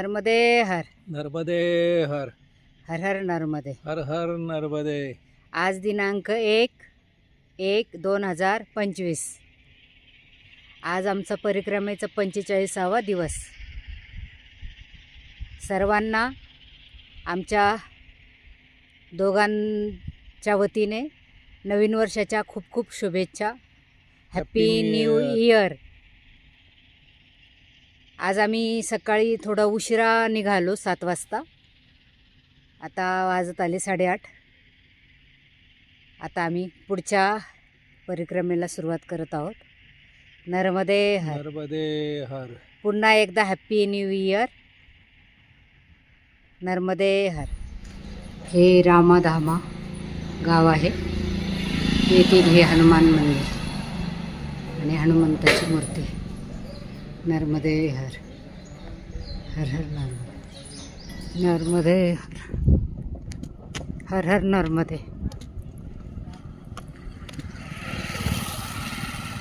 नर्मदे हर. नर्मदे हर. हर हर नर्मदे. हर हर नर्मदे. आज दिनांक 1/1/2025. आज आमचा परिक्रमेचा 45वा दिवस. सर्वांना आमच्या दोघांच्या वतीने नवीन वर्षाच्या खूप खूप शुभेच्छा. Happy new year. आज आम्ही सकाळी थोडा उशिरा निघालो 7 वाजता. आता वाजत आले 8:30. आता आम्ही पुढच्या परिक्रमेला सुरुवात करत आहोत. नर्मदे हर. नर्मदे हर. पुन्हा एकदा हॅपी न्यू इयर. नर्मदे हर. हे रामाधामा गाव आहे. येथील हे हनुमान मंदिर आणि हनुमंताची मूर्ती. नर्मदे हर. हर हर नर्मदे. नर्मदे हर. हर हर नर्मदे.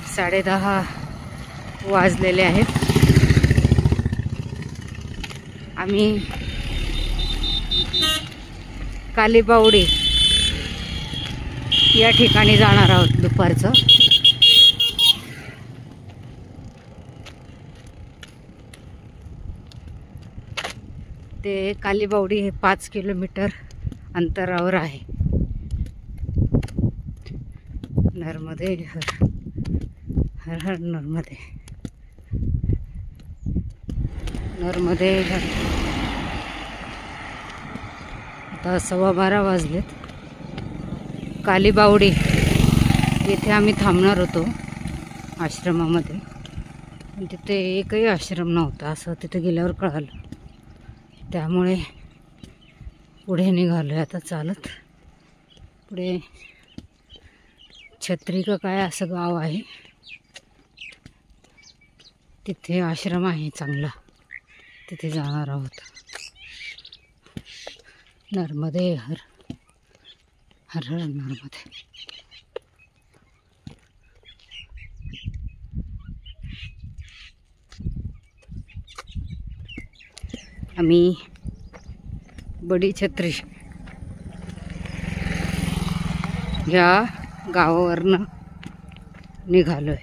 10:30 वाजलेले आहेत. आम्ही कालीबावडी या ठिकाणी जाणार आहोत दुपारचं. ते कालीबावडी हे 5 किलोमीटर अंतरावर आहे. नर्मदे हर. हर हर नर्मदे. नर्मदे हर. आता 12:15 वाजलेत. कालीबावडी येथे आम्ही थांबणार होतो आश्रमामध्ये, पण तिथे एकही आश्रम नव्हता असं तिथे गेल्यावर कळालं. त्यामुळे पुढे निघालो आता चालत. पुढे छत्री का काय असं गाव आहे, तिथे आश्रम आहे चांगला, तिथे जाणार आहोत. नर्मदे हर. हर हर नर्मदे. आम्ही बडी छत्री या गावावरनं निघालोय.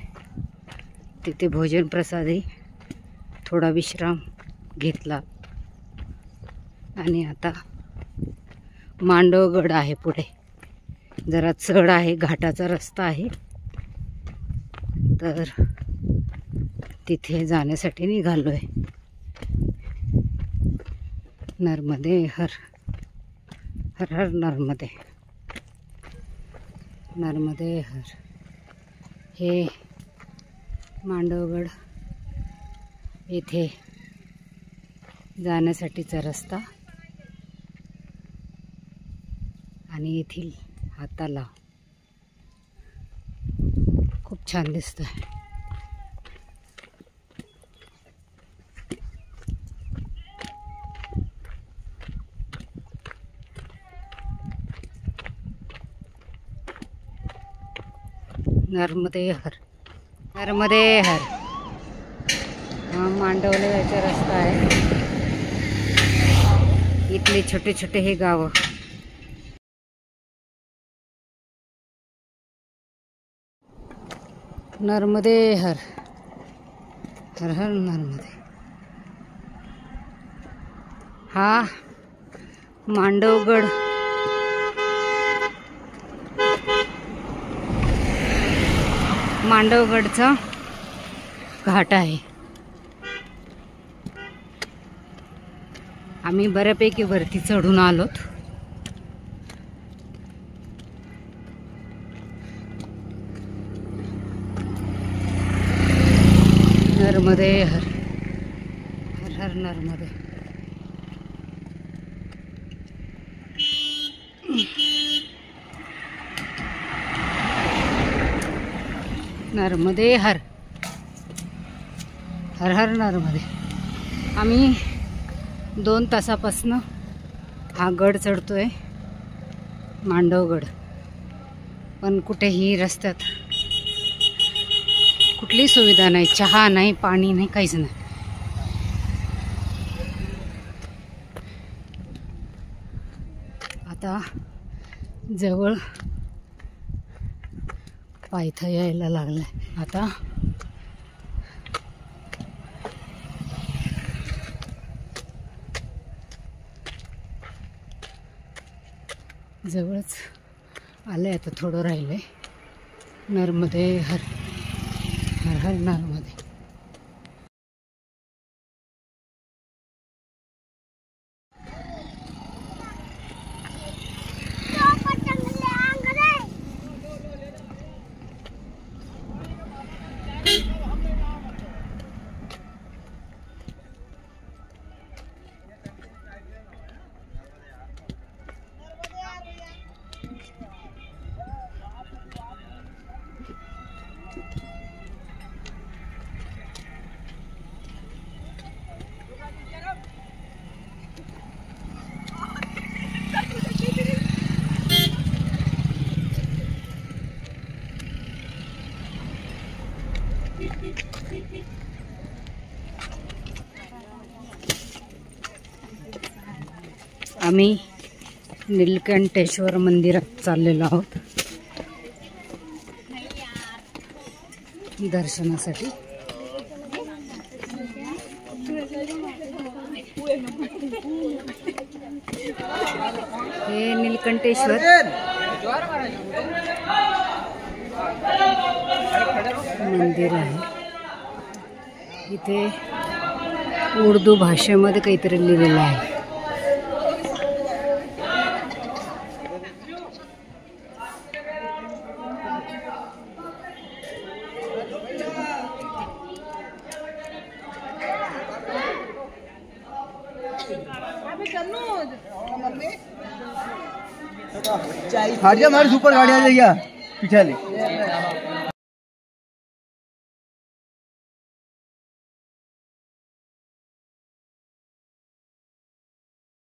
तिथे भोजन प्रसादी थोडा विश्राम घेतला आणि आता मांडवगड आहे पुढे. जरा चढ आहे, घाटाचा रस्ता आहे, तर तिथे जाण्यासाठी निघालोय. नर्मदे हर. हर हर नर्मदे. नर्मदे हर. हे मांडवगड येथे जाण्यासाठीचा रस्ता आणि येथील हा तलाव खूप छान दिसतोय. नर्मदे हर. नर्मदे हर. हा मांडवला जायचा रस्ता आहे. इथले छोटे छोटे हे गाव. नर्मदे हर. हर हर नर्मदे. हा मांडवगड मांडवगडचा घाट आहे. आम्ही बऱ्यापैकी वरती चढून आलोत. नर्मदे हर. हर हर नर्मदे. नर्मदे हर. हर हर नर्मदे. आम्ही 2 तासापासून हा गड चढतोय, मांडवगड. पण कुठेही रस्त्यात कुठलीही सुविधा नाही, चहा नाही, पाणी नाही, काहीच नाही. आता जवळ पायथा यायला लागलाय. आता जवळच आलंय. आता थोडं राहिलंय. नर्मदे हर हर हर नर्मदे. आम्ही नीलकंठेश्वर मंदिरात चाललेलो आहोत दर्शनासाठी. हे नीलकंठेश्वर मंदिर आहे. इथे उर्दू भाषेमध्ये काहीतरी लिहिलेलं आहे. हमारी सुपर गाड़ी आ जाएगी पिछले